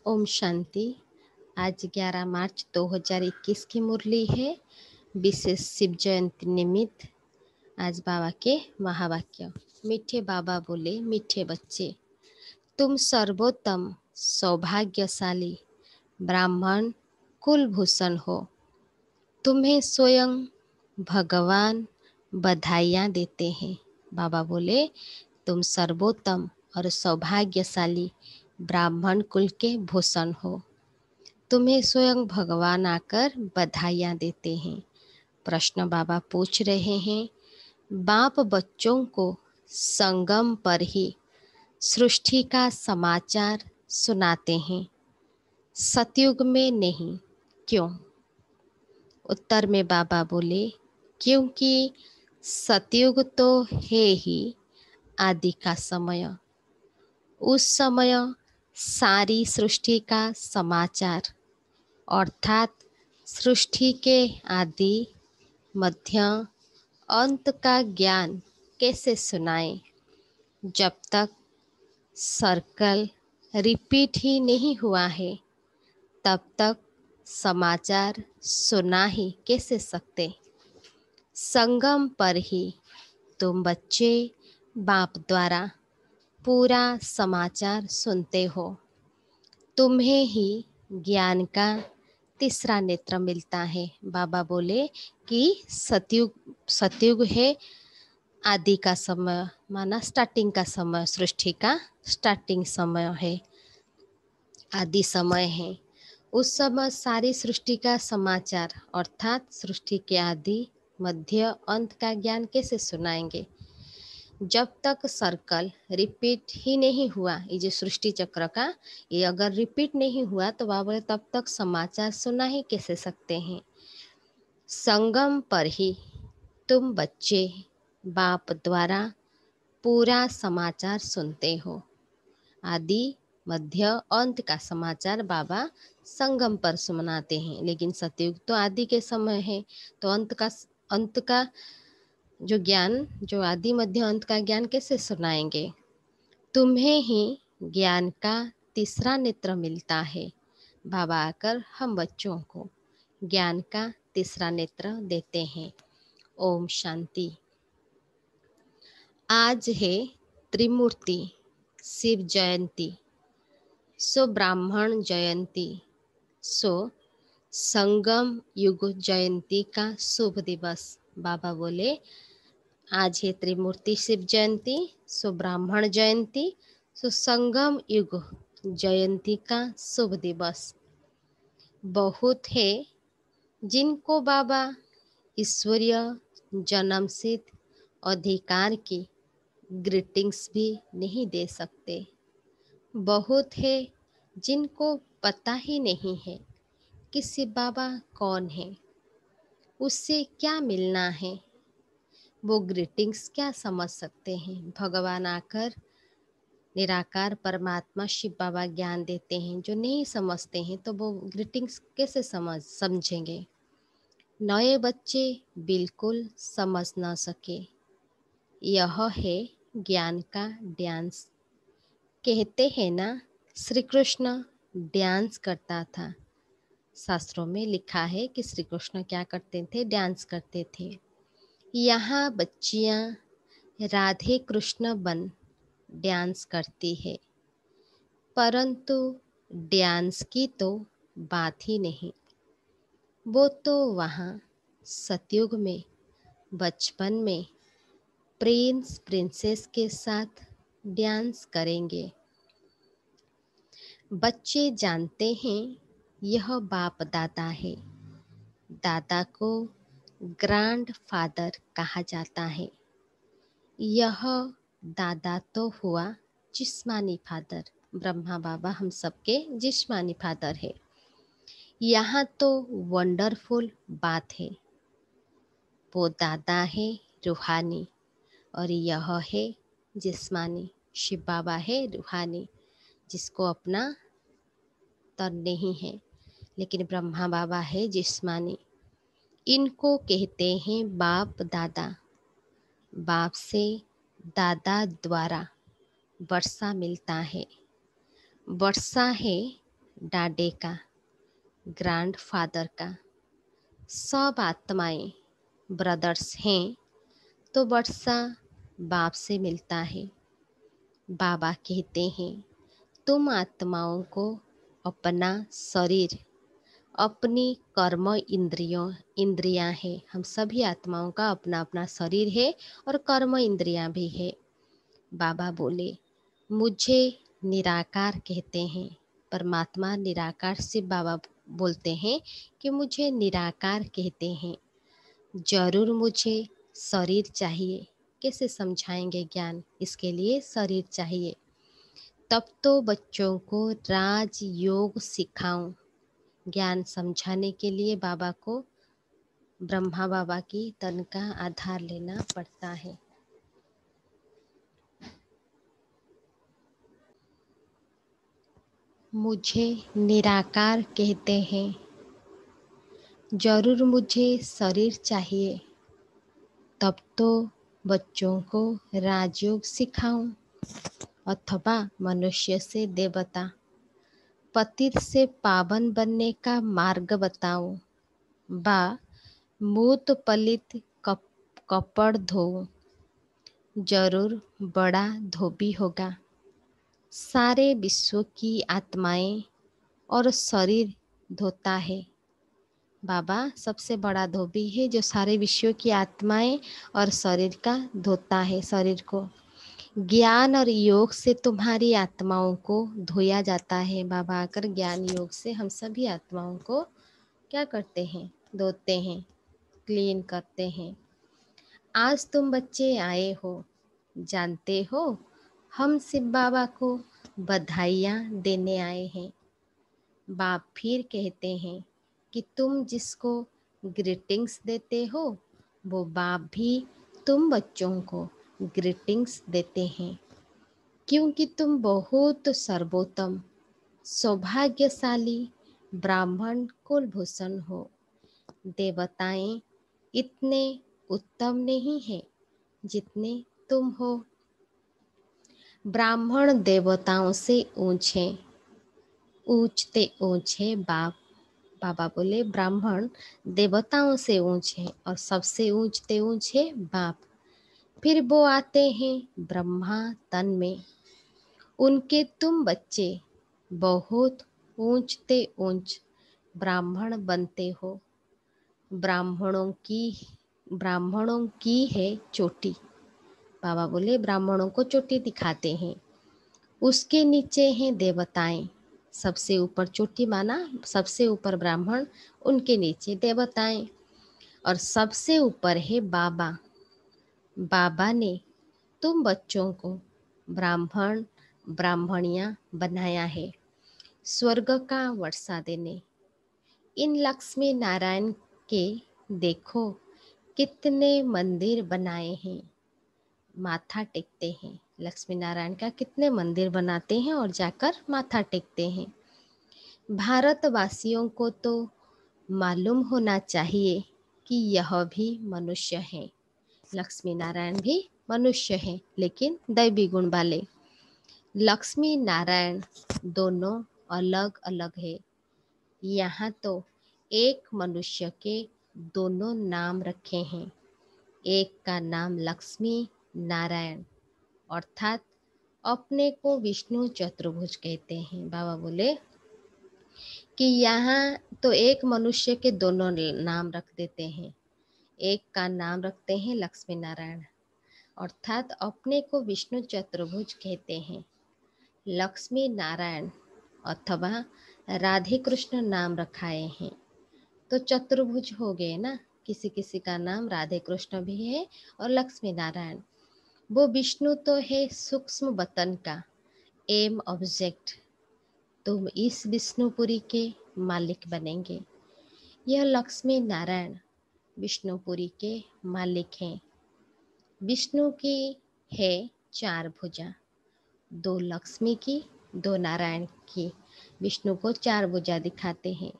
ओम शांति। आज 11 मार्च 2021 की मुरली है। विशेष शिव जयंती निमित्त आज बाबा के महावाक्य। मीठे बाबा बोले, मीठे बच्चे, तुम सर्वोत्तम सौभाग्यशाली ब्राह्मण कुलभूषण हो। तुम्हें स्वयं भगवान बधाइयाँ देते हैं। बाबा बोले, तुम सर्वोत्तम और सौभाग्यशाली ब्राह्मण कुल के भूषण हो। तुम्हें स्वयं भगवान आकर बधाइयाँ देते हैं। प्रश्न बाबा पूछ रहे हैं, बाप बच्चों को संगम पर ही सृष्टि का समाचार सुनाते हैं, सतयुग में नहीं, क्यों? उत्तर में बाबा बोले, क्योंकि सतयुग तो है ही आदि का समय। उस समय सारी सृष्टि का समाचार अर्थात सृष्टि के आदि मध्य अंत का ज्ञान कैसे सुनाएं, जब तक सर्कल रिपीट ही नहीं हुआ है तब तक समाचार सुना ही कैसे सकते। संगम पर ही तुम बच्चे बाप द्वारा पूरा समाचार सुनते हो। तुम्हें ही ज्ञान का तीसरा नेत्र मिलता है। बाबा बोले कि सतयुग है आदि का समय, माना स्टार्टिंग का समय, सृष्टि का स्टार्टिंग समय है, आदि समय है। उस समय सारी सृष्टि का समाचार अर्थात सृष्टि के आदि मध्य अंत का ज्ञान कैसे सुनाएंगे, जब तक सर्कल रिपीट ही नहीं हुआ। ये जो सृष्टि चक्र का ये अगर रिपीट नहीं हुआ तो बाबा तब तक समाचार सुना ही कैसे सकते हैं। संगम पर ही तुम बच्चे बाप द्वारा पूरा समाचार सुनते हो। आदि मध्य अंत का समाचार बाबा संगम पर सुनाते हैं, लेकिन सतयुग तो आदि के समय है, तो अंत का जो ज्ञान, जो आदि मध्य अंत का ज्ञान कैसे सुनाएंगे। तुम्हें ही ज्ञान का तीसरा नेत्र मिलता है। बाबा आकर हम बच्चों को ज्ञान का तीसरा नेत्र देते हैं। ओम शांति। आज है त्रिमूर्ति शिव जयंती, सो ब्राह्मण जयंती, सो संगम युग जयंती का शुभ दिवस। बाबा बोले, आज है त्रिमूर्ति शिव जयंती, सो ब्राह्मण जयंती, सो संगम युग जयंती का शुभ दिवस। बहुत है जिनको बाबा ईश्वरीय जन्म सिद्ध अधिकार की ग्रीटिंग्स भी नहीं दे सकते। बहुत है जिनको पता ही नहीं है कि शिव बाबा कौन है, उससे क्या मिलना है, वो ग्रीटिंग्स क्या समझ सकते हैं। भगवान आकर निराकार परमात्मा शिव बाबा ज्ञान देते हैं, जो नहीं समझते हैं तो वो ग्रीटिंग्स कैसे समझेंगे। नए बच्चे बिल्कुल समझ ना सके। यह है ज्ञान का डांस। कहते हैं ना, श्री कृष्ण डांस करता था। शास्त्रों में लिखा है कि श्री कृष्ण क्या करते थे, डांस करते थे। यहाँ बच्चियाँ राधे कृष्ण बन डांस करती है, परंतु डांस की तो बात ही नहीं। वो तो वहाँ सतयुग में बचपन में प्रिंस प्रिंसेस के साथ डांस करेंगे। बच्चे जानते हैं यह बाप दादा है। दादा को ग्रैंड फादर कहा जाता है। यह दादा तो हुआ जिस्मानी फादर। ब्रह्मा बाबा हम सबके जिस्मानी फादर है। यहाँ तो वंडरफुल बात है, वो दादा है रूहानी और यह है जिस्मानी। शिव बाबा है रूहानी, जिसको अपना तन नहीं है, लेकिन ब्रह्मा बाबा है जिस्मानी। इनको कहते हैं बाप दादा। बाप से दादा द्वारा वर्षा मिलता है। वर्षा है डाडे का, ग्रैंडफादर का, सब आत्माएं ब्रदर्स हैं। तो वर्षा बाप से मिलता है। बाबा कहते हैं तुम आत्माओं को अपना शरीर, अपनी कर्म इंद्रियां हैं। हम सभी आत्माओं का अपना अपना शरीर है और कर्म इंद्रियां भी है। बाबा बोले मुझे निराकार कहते हैं। परमात्मा निराकार से बाबा बोलते हैं कि मुझे निराकार कहते हैं। जरूर मुझे शरीर चाहिए। कैसे समझाएंगे ज्ञान? इसके लिए शरीर चाहिए। तब तो बच्चों को राज योग सिखाऊं। ज्ञान समझाने के लिए बाबा को ब्रह्मा बाबा की तन का आधार लेना पड़ता है। मुझे निराकार कहते हैं। जरूर मुझे शरीर चाहिए। तब तो बच्चों को राजयोग सिखाऊं अथवा मनुष्य से देवता, पतित से पावन बनने का मार्ग बताऊं। बा मूत पलित कपड़ धोऊं। जरूर बड़ा धोबी होगा। सारे विश्व की आत्माएं और शरीर धोता है। बाबा सबसे बड़ा धोबी है जो सारे विश्व की आत्माएं और शरीर का धोता है। शरीर को ज्ञान और योग से तुम्हारी आत्माओं को धोया जाता है। बाबा आकर ज्ञान योग से हम सभी आत्माओं को क्या करते हैं? धोते हैं, क्लीन करते हैं। आज तुम बच्चे आए हो, जानते हो हम शिव बाबा को बधाइयाँ देने आए हैं। बाप फिर कहते हैं कि तुम जिसको ग्रीटिंग्स देते हो वो बाप भी तुम बच्चों को ग्रीटिंग्स देते हैं, क्योंकि तुम बहुत सर्वोत्तम सौभाग्यशाली ब्राह्मण कुलभूषण हो। देवताएं इतने उत्तम नहीं हैं जितने तुम हो। ब्राह्मण देवताओं से ऊंचे, ऊंचते ऊंचे बाप। बाबा बोले ब्राह्मण देवताओं से ऊंचे और सबसे ऊंचते ऊंचे बाप। फिर वो आते हैं ब्रह्मा तन में। उनके तुम बच्चे बहुत ऊंचते ऊंच ब्राह्मण बनते हो। ब्राह्मणों की है चोटी। बाबा बोले ब्राह्मणों को चोटी दिखाते हैं। उसके नीचे हैं देवताएं। सबसे ऊपर चोटी माना, सबसे ऊपर ब्राह्मण, उनके नीचे देवताएं और सबसे ऊपर है बाबा। बाबा ने तुम बच्चों को ब्राह्मण ब्राह्मणियां बनाया है स्वर्ग का वर्षा देने। इन लक्ष्मी नारायण के देखो कितने मंदिर बनाए हैं, माथा टेकते हैं। लक्ष्मी नारायण का कितने मंदिर बनाते हैं और जाकर माथा टेकते हैं। भारतवासियों को तो मालूम होना चाहिए कि यह भी मनुष्य हैं। लक्ष्मी नारायण भी मनुष्य हैं, लेकिन दैवी गुण वाले। लक्ष्मी नारायण दोनों अलग अलग है। यहाँ तो एक मनुष्य के दोनों नाम रखे हैं। एक का नाम लक्ष्मी नारायण अर्थात अपने को विष्णु चतुर्भुज कहते हैं। बाबा बोले कि यहाँ तो एक मनुष्य के दोनों नाम रख देते हैं। एक का नाम रखते हैं लक्ष्मी नारायण अर्थात अपने को विष्णु चतुर्भुज कहते हैं। लक्ष्मी नारायण अथवा राधे कृष्ण नाम रखाए हैं तो चतुर्भुज हो गए ना। किसी किसी का नाम राधे कृष्ण भी है और लक्ष्मी नारायण। वो विष्णु तो है सूक्ष्म वतन का एम ऑब्जेक्ट। तुम इस विष्णुपुरी के मालिक बनेंगे। यह लक्ष्मी नारायण विष्णुपुरी के मालिक हैं। विष्णु की है 4 भुजा, 2 लक्ष्मी की, 2 नारायण की। विष्णु को 4 भुजा दिखाते हैं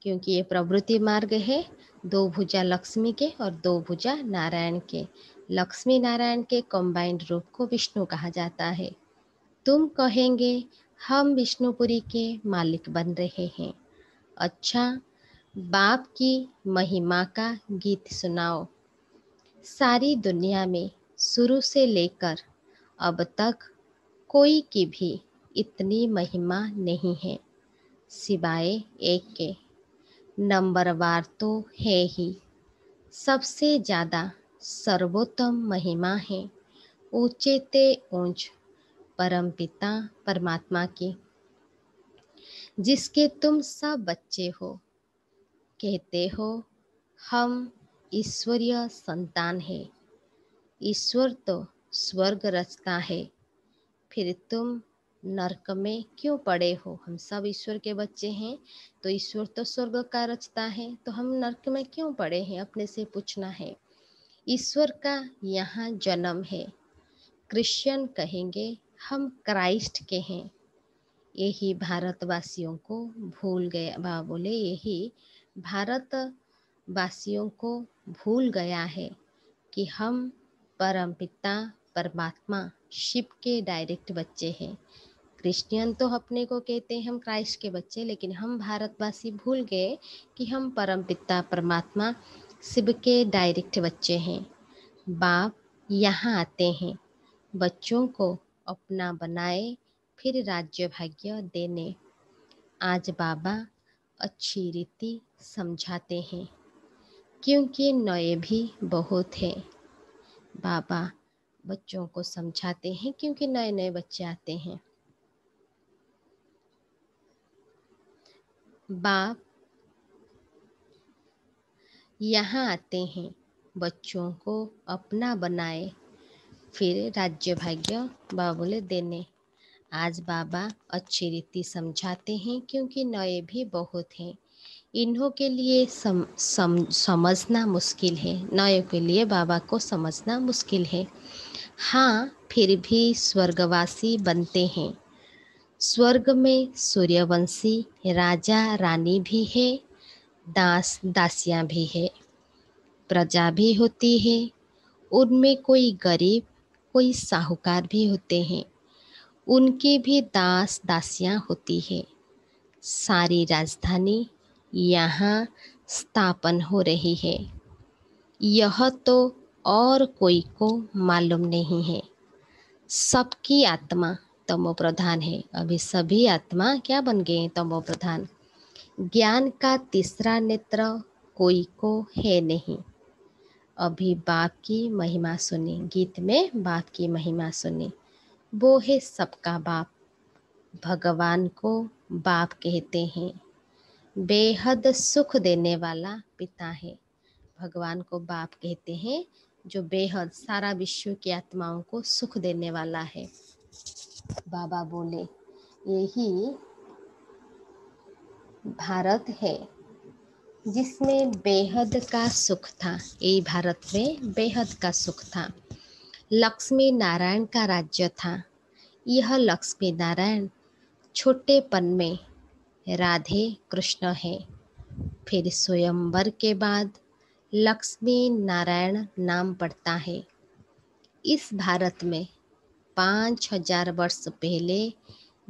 क्योंकि ये प्रवृत्ति मार्ग है। 2 भुजा लक्ष्मी के और 2 भुजा नारायण के। लक्ष्मी नारायण के कंबाइंड रूप को विष्णु कहा जाता है। तुम कहेंगे हम विष्णुपुरी के मालिक बन रहे हैं। अच्छा, बाप की महिमा का गीत सुनाओ। सारी दुनिया में शुरू से लेकर अब तक कोई की भी इतनी महिमा नहीं है सिवाय एक के। नंबरवार तो है ही, सबसे ज़्यादा सर्वोत्तम महिमा है ऊंचे ते ऊंच परमपिता परमात्मा की, जिसके तुम सब बच्चे हो। कहते हो हम ईश्वरीय संतान है। ईश्वर तो स्वर्ग रचता है, फिर तुम नरक में क्यों पड़े हो? हम सब ईश्वर के बच्चे हैं, तो ईश्वर तो स्वर्ग का रचता है, तो हम नरक में क्यों पड़े हैं? अपने से पूछना है। ईश्वर का यहाँ जन्म है। क्रिश्चियन कहेंगे हम क्राइस्ट के हैं। यही भारतवासियों को भूल गया, बा बोले यही भारतवासियों को भूल गया है कि हम परमपिता परमात्मा शिव के डायरेक्ट बच्चे हैं। क्रिश्चियन तो अपने को कहते हैं हम क्राइस्ट के बच्चे, लेकिन हम भारतवासी भूल गए कि हम परमपिता परमात्मा शिव के डायरेक्ट बच्चे हैं। बाप यहाँ आते हैं बच्चों को अपना बनाए, फिर राज्य भाग्य देने। आज बाबा अच्छी रीति समझाते हैं, क्योंकि नए भी बहुत हैं। बाबा बच्चों को समझाते हैं क्योंकि नए नए बच्चे आते हैं। बाप यहाँ आते हैं बच्चों को अपना बनाए, फिर राज्य भाग्य बाबा बोले देने। आज बाबा अच्छी रीति समझाते हैं क्योंकि नए भी बहुत हैं। इन्हों के लिए समझना मुश्किल है, नए के लिए बाबा को समझना मुश्किल है। हाँ, फिर भी स्वर्गवासी बनते हैं। स्वर्ग में सूर्यवंशी राजा रानी भी है, दास दासियाँ भी है, प्रजा भी होती है। उनमें कोई गरीब कोई साहूकार भी होते हैं, उनकी भी दास दासियाँ होती है। सारी राजधानी यहाँ स्थापन हो रही है। यह तो और कोई को मालूम नहीं है। सबकी आत्मा तमो प्रधान है। अभी सभी आत्मा क्या बन गए हैं? तमो प्रधान। ज्ञान का तीसरा नेत्र कोई को है नहीं। अभी बाप की महिमा सुनी, गीत में बाप की महिमा सुनी। वो है सबका बाप। भगवान को बाप कहते हैं। बेहद सुख देने वाला पिता है। भगवान को बाप कहते हैं, जो बेहद सारा विश्व की आत्माओं को सुख देने वाला है। बाबा बोले यही भारत है जिसमें बेहद का सुख था। यही भारत में बेहद का सुख था। लक्ष्मी नारायण का राज्य था। यह लक्ष्मी नारायण छोटेपन में राधे कृष्ण है। फिर स्वयंवर के बाद लक्ष्मी नारायण नाम पड़ता है। इस भारत में 5000 वर्ष पहले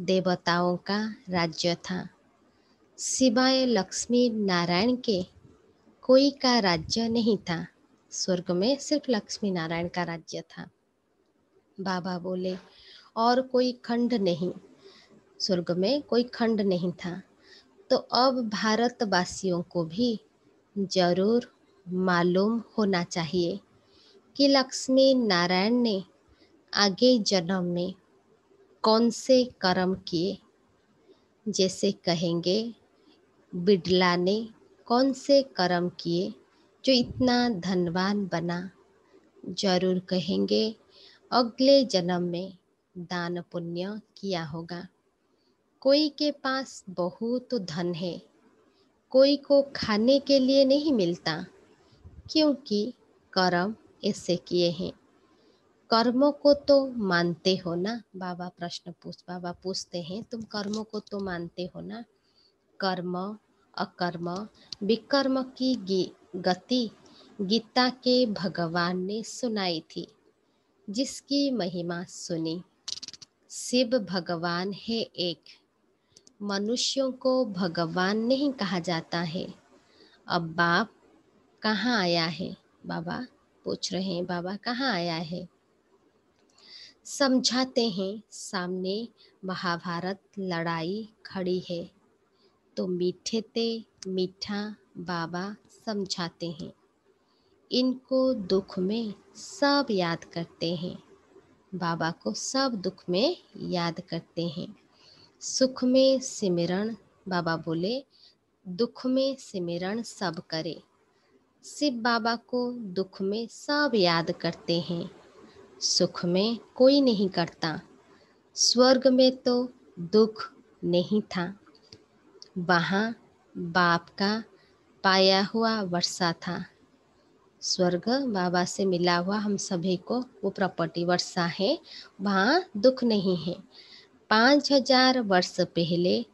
देवताओं का राज्य था। सिवाय लक्ष्मी नारायण के कोई का राज्य नहीं था। स्वर्ग में सिर्फ लक्ष्मी नारायण का राज्य था। बाबा बोले और कोई खंड नहीं, स्वर्ग में कोई खंड नहीं था। तो अब भारतवासियों को भी जरूर मालूम होना चाहिए कि लक्ष्मी नारायण ने आगे जन्म में कौन से कर्म किए। जैसे कहेंगे बिड़ला ने कौन से कर्म किए जो इतना धनवान बना। जरूर कहेंगे अगले जन्म में दान पुण्य किया होगा। कोई के पास बहुत धन है, कोई को खाने के लिए नहीं मिलता, क्योंकि कर्म ऐसे किए हैं। कर्मों को तो मानते हो ना? बाबा पूछते हैं तुम कर्मों को तो मानते हो ना? कर्म अकर्म विकर्म की गति गीता के भगवान ने सुनाई थी, जिसकी महिमा सुनी शिव भगवान है एक, मनुष्यों को भगवान नहीं कहा जाता है। अब बाप कहाँ आया है? बाबा पूछ रहे हैं, बाबा कहाँ आया है? समझाते हैं, सामने महाभारत लड़ाई खड़ी है, तो मीठे ते मीठा बाबा समझाते हैं। इनको दुख में सब याद करते हैं, बाबा को सब दुख में याद करते हैं। सुख में सिमरण, बाबा बोले दुख में सिमरण सब करे। शिव बाबा को दुख में सब याद करते हैं, सुख में कोई नहीं करता। स्वर्ग में तो दुख नहीं था, वहाँ बाप का पाया हुआ वर्षा था। स्वर्ग बाबा से मिला हुआ हम सभी को वो प्रॉपर्टी वर्षा है, वहाँ दुख नहीं है। 5000 वर्ष पहले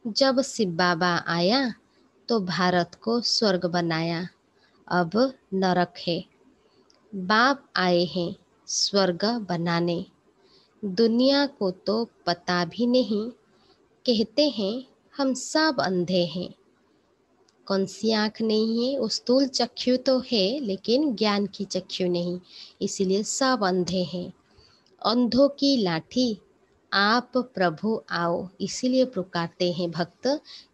जब शिव बाबा आया तो भारत को स्वर्ग बनाया, अब नरक है। बाप आए हैं स्वर्ग बनाने, दुनिया को तो पता भी नहीं, कहते हैं हम सब अंधे हैं। कौन सी आँख नहीं है? वो स्थूल चक्षु तो है लेकिन ज्ञान की चक्षु नहीं, इसीलिए सब अंधे हैं। अंधों की लाठी आप प्रभु आओ, इसीलिए पुकारते हैं भक्त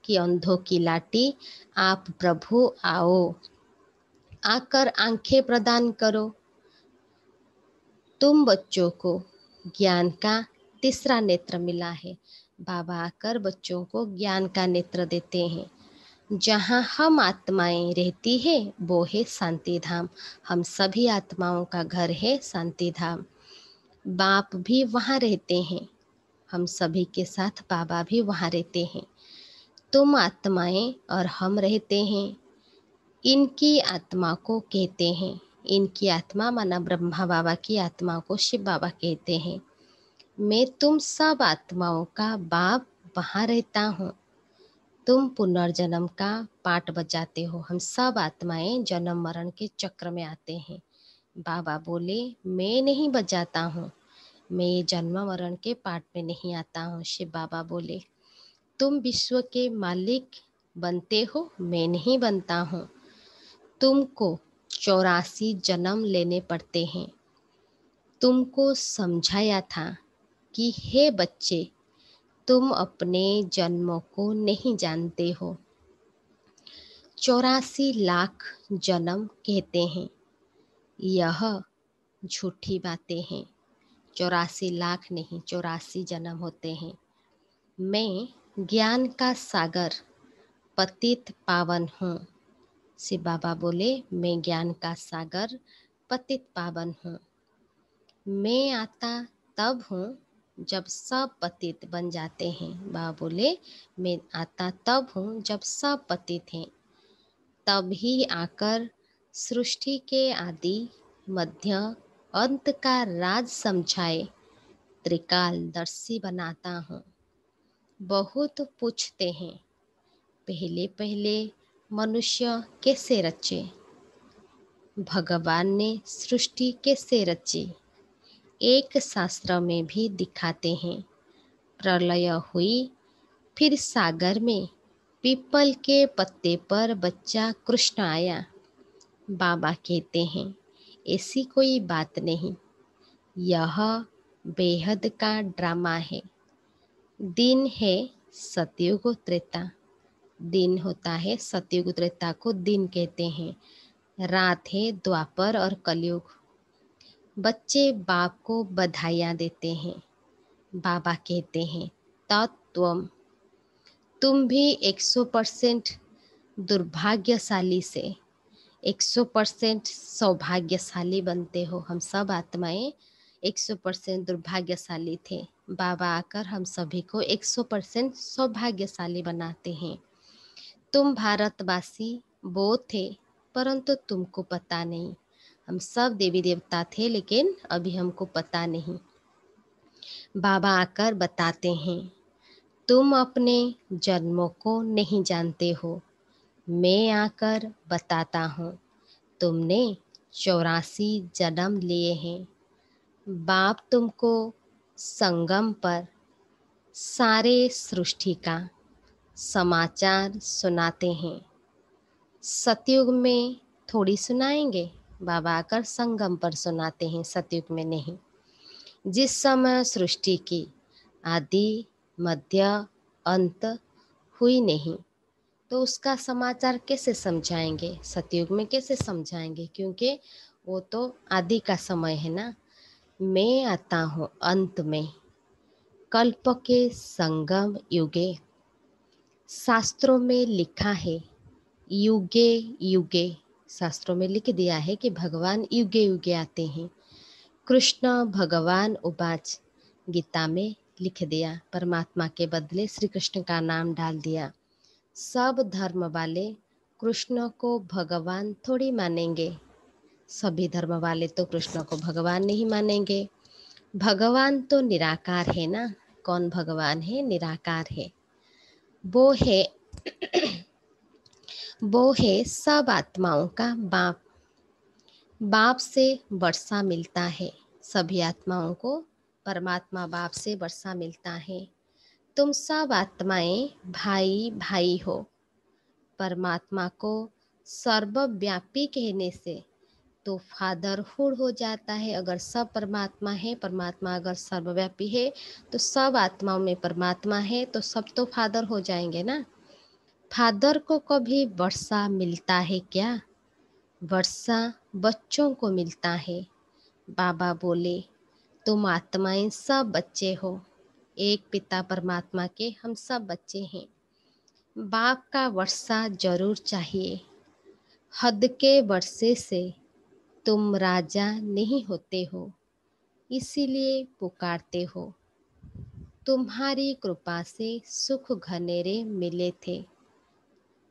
कि अंधों की लाठी आप प्रभु आओ, आकर आंखें प्रदान करो। तुम बच्चों को ज्ञान का तीसरा नेत्र मिला है, बाबा आकर बच्चों को ज्ञान का नेत्र देते हैं। जहाँ हम आत्माएं रहती है वो है शांति धाम, हम सभी आत्माओं का घर है शांति धाम। बाप भी वहाँ रहते हैं, हम सभी के साथ बाबा भी वहाँ रहते हैं। तुम आत्माएं और हम रहते हैं, इनकी आत्मा को कहते हैं, इनकी आत्मा माना ब्रह्मा बाबा की आत्मा को शिव बाबा कहते हैं। मैं तुम सब आत्माओं का बाप वहाँ रहता हूँ। तुम पुनर्जन्म का पाठ बजाते हो, हम सब आत्माएं जन्म मरण के चक्र में आते हैं। बाबा बोले मैं नहीं बजाता हूँ, मैं ये जन्म मरण के पाठ में नहीं आता हूँ। शिव बाबा बोले तुम विश्व के मालिक बनते हो, मैं नहीं बनता हूँ। तुमको 84 जन्म लेने पड़ते हैं। तुमको समझाया था कि हे बच्चे, तुम अपने जन्मों को नहीं जानते हो। 84 लाख जन्म कहते हैं, यह झूठी बातें हैं। 84 लाख नहीं, 84 जन्म होते हैं। मैं ज्ञान का सागर पतित पावन हूँ। शिव बाबा बोले मैं ज्ञान का सागर पतित पावन हूँ। मैं आता तब हूँ जब सब पतित बन जाते हैं। बाबा बोले मैं आता तब हूँ जब सब पतित हैं, तब ही आकर सृष्टि के आदि मध्य अंत का राज समझाए त्रिकालदर्शी बनाता हूँ। बहुत पूछते हैं पहले पहले मनुष्य कैसे रचे, भगवान ने सृष्टि कैसे रची। एक शास्त्र में भी दिखाते हैं, प्रलय हुई फिर सागर में पीपल के पत्ते पर बच्चा कृष्ण आया। बाबा कहते हैं ऐसी कोई बात नहीं, यह बेहद का ड्रामा है। दिन है सतयुग त्रेता, दिन होता है सतयुग त्रेता को दिन कहते हैं, रात है द्वापर और कलयुग। बच्चे बाप को बधाइयाँ देते हैं। बाबा कहते हैं तत्वम, तुम भी 100% दुर्भाग्यशाली से 100% सौभाग्यशाली बनते हो। हम सब आत्माएं 100% दुर्भाग्यशाली थे, बाबा आकर हम सभी को 100% सौभाग्यशाली बनाते हैं। तुम भारतवासी वो थे परंतु तुमको पता नहीं, हम सब देवी देवता थे लेकिन अभी हमको पता नहीं। बाबा आकर बताते हैं तुम अपने जन्मों को नहीं जानते हो, मैं आकर बताता हूँ तुमने 84 जन्म लिए हैं। बाप तुमको संगम पर सारे सृष्टि का समाचार सुनाते हैं। सतयुग में थोड़ी सुनाएंगे, बाबा आकर संगम पर सुनाते हैं, सतयुग में नहीं। जिस समय सृष्टि की आदि मध्य अंत हुई नहीं, तो उसका समाचार कैसे समझाएंगे, सतयुग में कैसे समझाएंगे, क्योंकि वो तो आदि का समय है ना। मैं आता हूँ अंत में, कल्प के संगम युगे। शास्त्रों में लिखा है युगे युगे, शास्त्रों में लिख दिया है कि भगवान युगे युगे आते हैं। कृष्ण भगवान उवाच, गीता में लिख दिया, परमात्मा के बदले श्री कृष्ण का नाम डाल दिया। सब धर्म वाले कृष्ण को भगवान थोड़ी मानेंगे, सभी धर्म वाले तो कृष्ण को भगवान नहीं मानेंगे। भगवान तो निराकार है ना। कौन भगवान है? निराकार है। वो है वो है सब आत्माओं का बाप। बाप से वर्षा मिलता है, सभी आत्माओं को परमात्मा बाप से वर्षा मिलता है। तुम सब आत्माएं भाई भाई हो। परमात्मा को सर्वव्यापी कहने से तो फादरहुड हो जाता है। अगर सब परमात्मा है, परमात्मा अगर सर्वव्यापी है, तो सब आत्माओं में परमात्मा है, तो सब तो फादर हो जाएंगे ना। फादर को कभी वर्षा मिलता है क्या? वर्षा बच्चों को मिलता है। बाबा बोले, तुम आत्माएं सब बच्चे हो, एक पिता परमात्मा के हम सब बच्चे हैं। बाप का वर्षा जरूर चाहिए। हद के वर्षे से तुम राजा नहीं होते हो, इसीलिए पुकारते हो। तुम्हारी कृपा से सुख घनेरे मिले थे।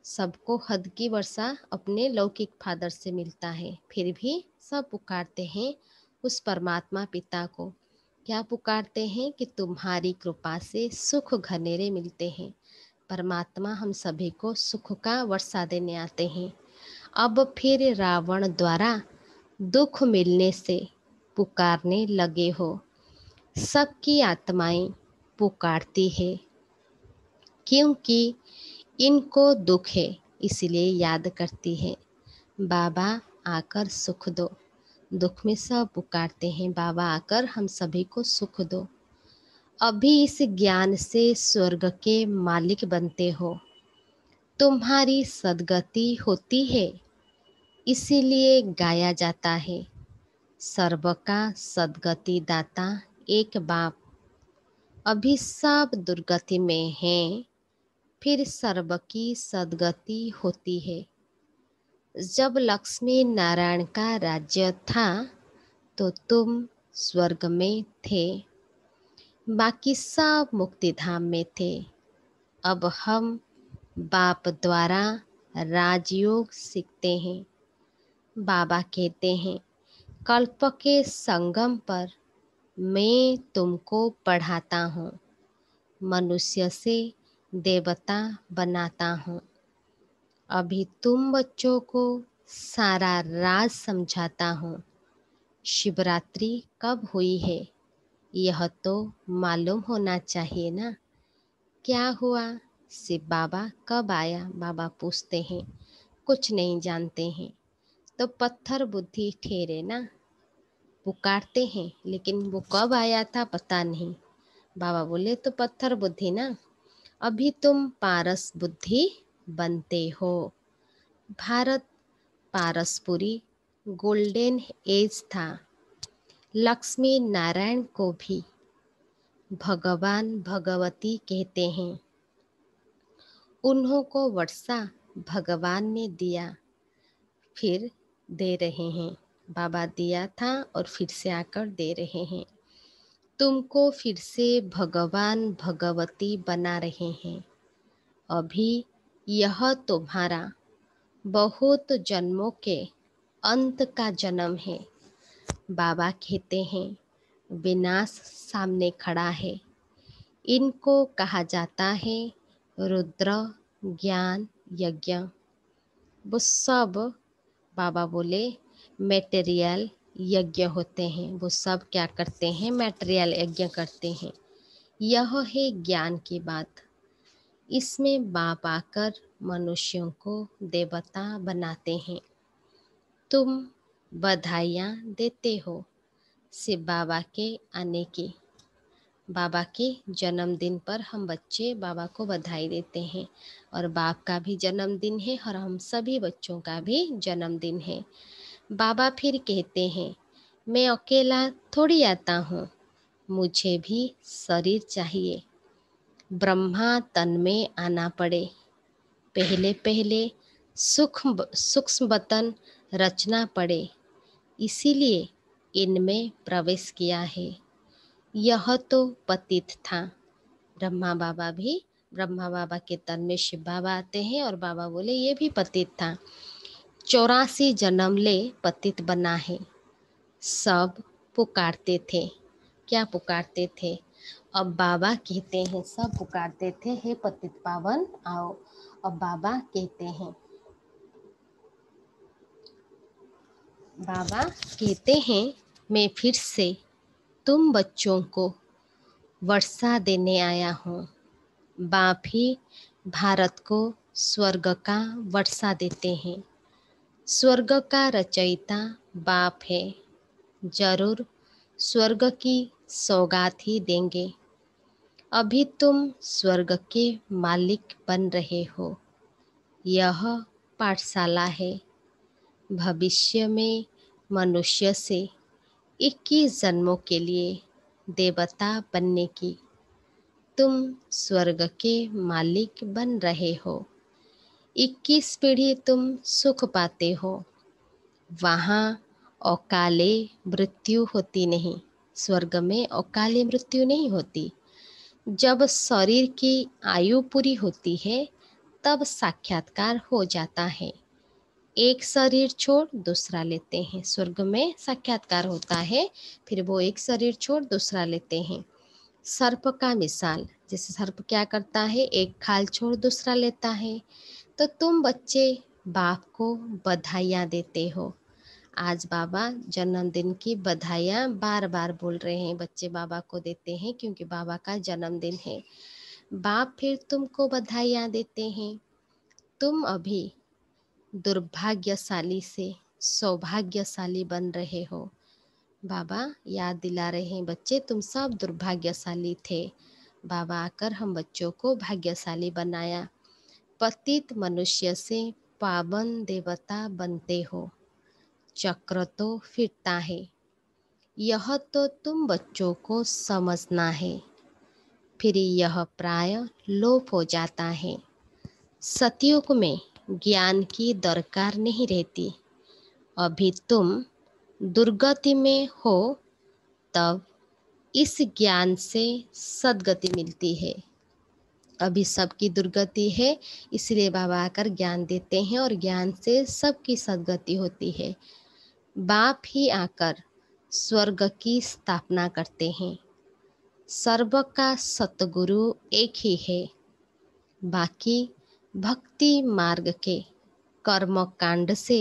सबको हद की वर्षा अपने लौकिक फादर से मिलता है, फिर भी सब पुकारते हैं उस परमात्मा पिता को। क्या पुकारते हैं? कि तुम्हारी कृपा से सुख घनेरे मिलते हैं। परमात्मा हम सभी को सुख का वर्षा देने आते हैं। अब फिर रावण द्वारा दुख मिलने से पुकारने लगे हो। सबकी आत्माएं पुकारती है, क्योंकि इनको दुख है, इसलिए याद करती है। बाबा आकर सुख दो। दुख में सब पुकारते हैं, बाबा आकर हम सभी को सुख दो। अभी इस ज्ञान से स्वर्ग के मालिक बनते हो। तुम्हारी सद्गति होती है, इसीलिए गाया जाता है। सर्व का सद्गति दाता एक बाप। अभी सब दुर्गति में हैं, फिर सर्व की सद्गति होती है। जब लक्ष्मी नारायण का राज्य था, तो तुम स्वर्ग में थे, बाकी सब मुक्ति धाम में थे। अब हम बाप द्वारा राजयोग सीखते हैं। बाबा कहते हैं, कल्प के संगम पर मैं तुमको पढ़ाता हूँ, मनुष्य से देवता बनाता हूँ। अभी तुम बच्चों को सारा राज समझाता हूँ। शिवरात्रि कब हुई है, यह तो मालूम होना चाहिए ना। क्या हुआ? शिव बाबा कब आया? बाबा पूछते हैं। कुछ नहीं जानते हैं। तो पत्थर बुद्धि ठहरे ना। पुकारते हैं, लेकिन वो कब आया था पता नहीं। बाबा बोले, तो पत्थर बुद्धि ना। अभी तुम पारस बुद्धि बनते हो। भारत पारसपुरी गोल्डन एज था। लक्ष्मी नारायण को भी भगवान भगवती कहते हैं। उन्हों को वर्षा भगवान ने दिया, फिर दे रहे हैं। बाबा दिया था और फिर से आकर दे रहे हैं। तुमको फिर से भगवान भगवती बना रहे हैं। अभी यह तुम्हारा बहुत जन्मों के अंत का जन्म है। बाबा कहते हैं, विनाश सामने खड़ा है। इनको कहा जाता है रुद्र ज्ञान यज्ञ। वो सब, बाबा बोले, मेटेरियल यज्ञ होते हैं वो सब क्या करते हैं, मैटेरियल यज्ञ करते हैं। यह है ज्ञान की बात। इसमें बाप आकर मनुष्यों को देवता बनाते हैं। तुम बधाइयाँ देते हो शिव बाबा के आने की। बाबा के जन्मदिन पर हम बच्चे बाबा को बधाई देते हैं, और बाप का भी जन्मदिन है और हम सभी बच्चों का भी जन्मदिन है। बाबा फिर कहते हैं, मैं अकेला थोड़ी आता हूँ, मुझे भी शरीर चाहिए। ब्रह्मा तन में आना पड़े, पहले पहले सूक्ष्म बतन रचना पड़े, इसीलिए इनमें प्रवेश किया है। यह तो पतित था। ब्रह्मा बाबा के तन में शिव बाबा आते हैं और बाबा बोले ये भी पतित था। 84 जन्म ले पतित बना है। सब पुकारते थे। क्या पुकारते थे? अब बाबा कहते हैं, सब पुकारते थे, हे पतित पावन आओ। अब बाबा कहते हैं मैं फिर से तुम बच्चों को वर्षा देने आया हूँ। बाप ही भारत को स्वर्ग का वर्षा देते हैं। स्वर्ग का रचयिता बाप है। जरूर स्वर्ग की सौगात ही देंगे। अभी तुम स्वर्ग के मालिक बन रहे हो। यह पाठशाला है। भविष्य में मनुष्य से 21 जन्मों के लिए देवता बनने की तुम स्वर्ग के मालिक बन रहे हो। 21 पीढ़ी तुम सुख पाते हो। वहाँ अकाले मृत्यु होती नहीं। स्वर्ग में अकाले मृत्यु नहीं होती। जब शरीर की आयु पूरी होती है तब साक्षात्कार हो जाता है। एक शरीर छोड़ दूसरा लेते हैं। स्वर्ग में साक्षात्कार होता है, फिर वो एक शरीर छोड़ दूसरा लेते हैं। सर्प का मिसाल, जैसे सर्प क्या करता है, एक खाल छोड़ दूसरा लेता है। तो तुम बच्चे बाप को बधाइयाँ देते हो। आज बाबा जन्मदिन की बधाइयाँ बार बार बोल रहे हैं, बच्चे बाबा को देते हैं क्योंकि बाबा का जन्मदिन है। बाप फिर तुमको बधाइयाँ देते हैं। तुम अभी दुर्भाग्यशाली से सौभाग्यशाली बन रहे हो। बाबा याद दिला रहे हैं, बच्चे तुम सब दुर्भाग्यशाली थे। बाबा आकर हम बच्चों को भाग्यशाली बनाया। पतित मनुष्य से पावन देवता बनते हो। चक्र तो फिरता है, यह तो तुम बच्चों को समझना है। फिर यह प्राय लोप हो जाता है। सतयुग में ज्ञान की दरकार नहीं रहती। अभी तुम दुर्गति में हो, तब इस ज्ञान से सद्गति मिलती है। अभी सबकी दुर्गति है, इसलिए बाबा आकर ज्ञान देते हैं और ज्ञान से सबकी सद्गति होती है। बाप ही आकर स्वर्ग की स्थापना करते हैं। सर्व का सतगुरु एक ही है। बाकी भक्ति मार्ग के कर्म कांड से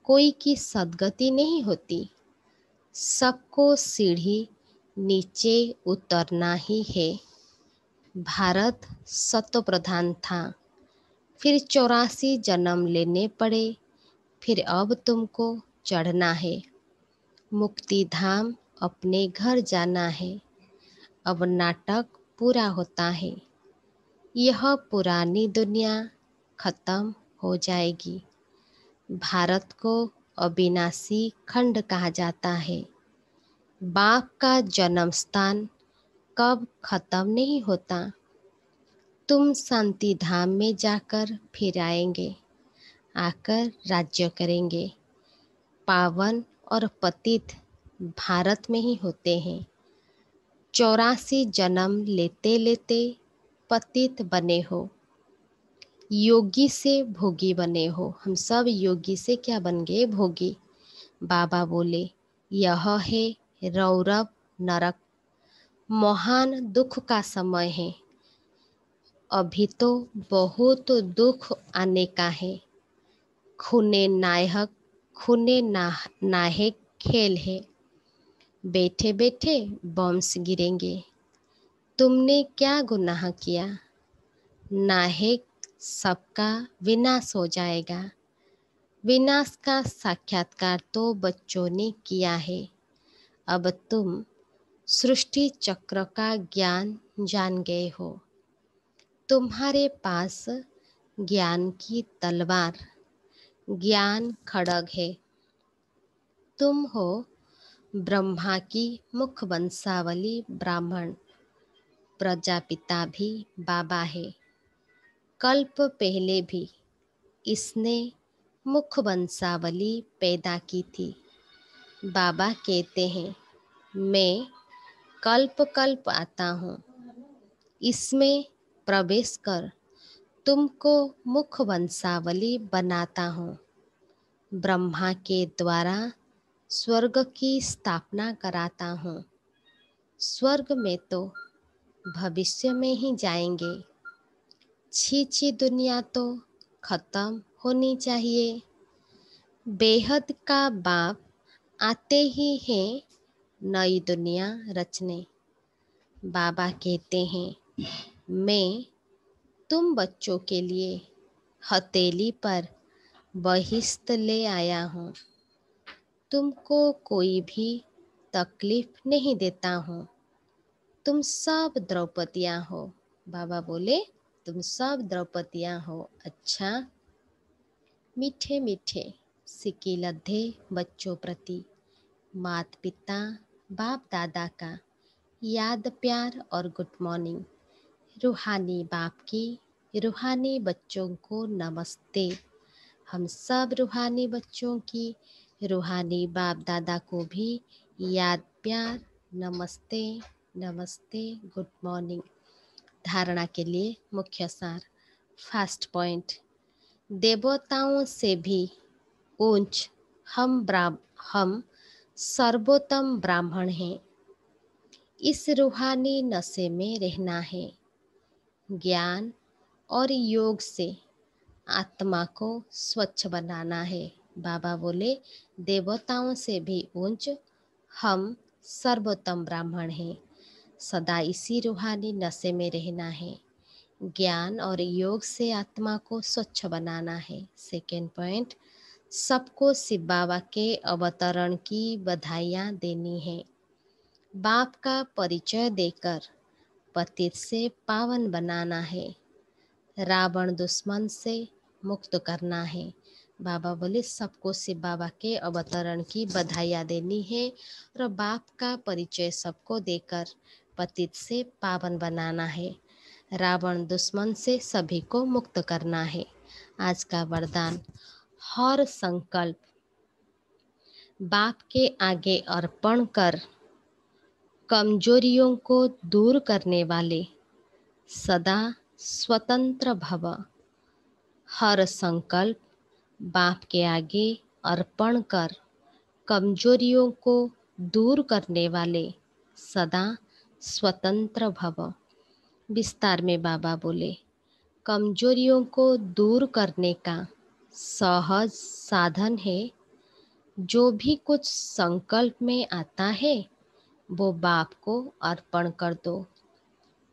कोई की सद्गति नहीं होती। सबको सीढ़ी नीचे उतरना ही है। भारत सतो प्रधान था, फिर 84 जन्म लेने पड़े, फिर अब तुमको चढ़ना है। मुक्ति धाम अपने घर जाना है। अब नाटक पूरा होता है। यह पुरानी दुनिया खत्म हो जाएगी। भारत को अविनाशी खंड कहा जाता है। बाप का जन्म स्थान कब खत्म नहीं होता। तुम शांति धाम में जाकर फिर आएंगे, आकर राज्य करेंगे। पावन और पतित भारत में ही होते हैं। 84 जन्म लेते लेते पतित बने हो, योगी से भोगी बने हो। हम सब योगी से क्या बन गए? भोगी। बाबा बोले यह है रौरव नरक, महान दुख का समय है। अभी तो बहुत दुख आने का है। खूने नाहक खेल है, बैठे बैठे बॉम्ब्स गिरेंगे। तुमने क्या गुनाह किया? नाहक सबका विनाश हो जाएगा। विनाश का साक्षात्कार तो बच्चों ने किया है। अब तुम सृष्टि चक्र का ज्ञान जान गए हो। तुम्हारे पास ज्ञान की तलवार, ज्ञान खड्ग है। तुम हो ब्रह्मा की मुख वंशावली ब्राह्मण। प्रजापिता भी बाबा है। कल्प पहले भी इसने मुख वंशावली पैदा की थी। बाबा कहते हैं, मैं कल्प कल्प आता हूँ। इसमें प्रवेश कर तुमको मुख वंशावली बनाता हूँ। ब्रह्मा के द्वारा स्वर्ग की स्थापना कराता हूँ। स्वर्ग में तो भविष्य में ही जाएंगे। छी दुनिया तो खत्म होनी चाहिए। बेहद का बाप आते ही हैं नई दुनिया रचने। बाबा कहते हैं, मैं तुम बच्चों के लिए हथेली पर बहिश्त ले आया हूँ। तुमको कोई भी तकलीफ नहीं देता हूँ। तुम सब द्रौपदियाँ हो। बाबा बोले, तुम सब द्रौपदियाँ हो। अच्छा, मीठे मीठे सिक्के लद्दे बच्चों प्रति माता पिता बाप दादा का याद प्यार और गुड मॉर्निंग। रूहानी बाप की रूहानी बच्चों को नमस्ते। हम सब रूहानी बच्चों की रूहानी बाप दादा को भी याद प्यार नमस्ते नमस्ते गुड मॉर्निंग। धारणा के लिए मुख्य सार। फर्स्ट पॉइंट, देवताओं से भी ऊंच हम सर्वोत्तम ब्राह्मण हैं। इस रूहानी नशे में रहना है। ज्ञान और योग से आत्मा को स्वच्छ बनाना है। बाबा बोले, देवताओं से भी ऊंच हम सर्वोत्तम ब्राह्मण हैं। सदा इसी रूहानी नशे में रहना है। ज्ञान और योग से आत्मा को स्वच्छ बनाना है। सेकेंड पॉइंट, सबको शिव बाबा के अवतरण की बधाइयाँ देनी है। बाप का परिचय देकर पतित से पावन बनाना है। रावण दुश्मन से मुक्त करना है। बाबा बोले, सबको शिव बाबा के अवतरण की बधाइयाँ देनी है और बाप का परिचय सबको देकर पतित से पावन बनाना है। रावण दुश्मन से सभी को मुक्त करना है। आज का वरदान, हर संकल्प बाप के आगे अर्पण कर कमजोरियों को दूर करने वाले सदा स्वतंत्र भव। हर संकल्प बाप के आगे अर्पण कर कमजोरियों को दूर करने वाले सदा स्वतंत्र भव। विस्तार में बाबा बोले, कमजोरियों को दूर करने का सहज साधन है। जो भी कुछ संकल्प में आता है वो बाप को अर्पण कर दो।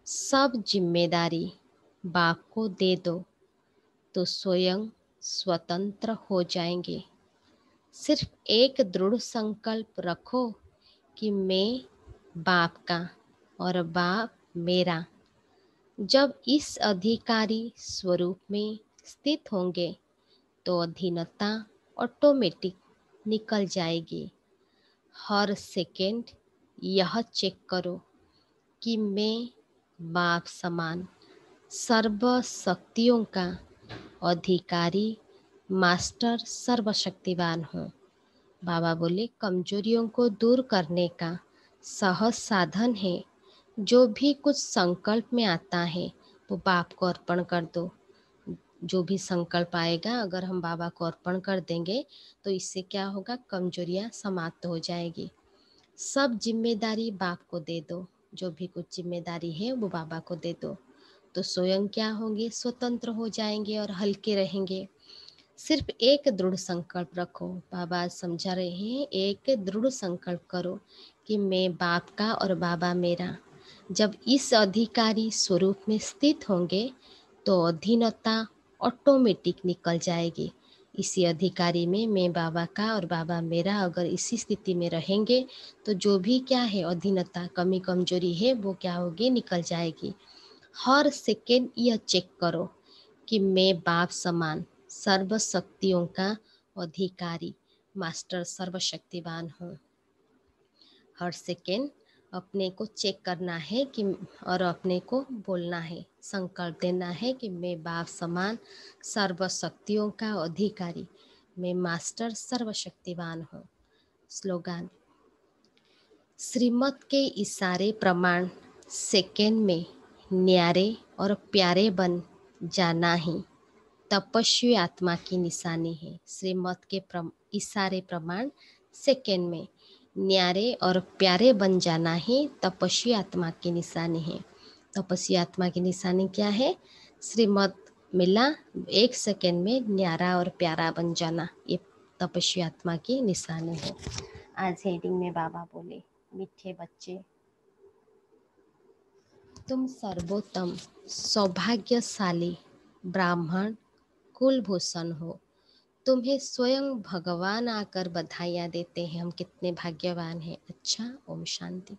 सब जिम्मेदारी बाप को दे दो तो स्वयं स्वतंत्र हो जाएंगे। सिर्फ एक दृढ़ संकल्प रखो कि मैं बाप का और बाप मेरा। जब इस अधिकारी स्वरूप में स्थित होंगे तो अधीनता ऑटोमेटिक निकल जाएगी। हर सेकंड यह चेक करो कि मैं बाप समान सर्व शक्तियों का अधिकारी मास्टर सर्वशक्तिवान हूँ। बाबा बोले, कमजोरियों को दूर करने का सहज साधन है। जो भी कुछ संकल्प में आता है वो बाप को अर्पण कर दो। जो भी संकल्प आएगा अगर हम बाबा को अर्पण कर देंगे तो इससे क्या होगा, कमजोरियाँ समाप्त हो जाएगी। सब जिम्मेदारी बाप को दे दो। जो भी कुछ जिम्मेदारी है वो बाबा को दे दो तो स्वयं क्या होंगे, स्वतंत्र हो जाएंगे और हल्के रहेंगे। सिर्फ एक दृढ़ संकल्प रखो। बाबा आज समझा रहे हैं, एक दृढ़ संकल्प करो कि मैं बाप का और बाबा मेरा। जब इस अधिकारी स्वरूप में स्थित होंगे तो अधीनता ऑटोमेटिक निकल जाएगी। इसी अधिकारी में मैं बाबा का और बाबा मेरा अगर इसी स्थिति में रहेंगे तो जो भी क्या है अधीनता कमी कमजोरी है वो क्या होगी, निकल जाएगी। हर सेकेंड यह चेक करो कि मैं बाप समान सर्व शक्तियों का अधिकारी मास्टर सर्वशक्तिवान हूँ। हर सेकेंड अपने को चेक करना है कि और अपने को बोलना है, संकल्प देना है कि मैं बाप समान सर्व शक्तियों का अधिकारी, मैं मास्टर सर्वशक्तिवान हूँ। स्लोगन, श्रीमत के इशारे प्रमाण सेकेंड में न्यारे और प्यारे बन जाना ही तपस्वी आत्मा की निशानी है। श्रीमत के इशारे प्रमाण सेकेंड में न्यारे और प्यारे बन जाना ही तपस्वी आत्मा की निशानी है। तपस्वी आत्मा की निशानी क्या है? श्रीमत मिला, एक सेकेंड में न्यारा और प्यारा बन जाना, ये तपस्वी आत्मा की निशानी है। आज हेडिंग में बाबा बोले, मीठे बच्चे, तुम सर्वोत्तम सौभाग्यशाली ब्राह्मण कुलभूषण हो। तुम्हें स्वयं भगवान आकर बधाइयाँ देते हैं, हम कितने भाग्यवान हैं। अच्छा, ओम शांति।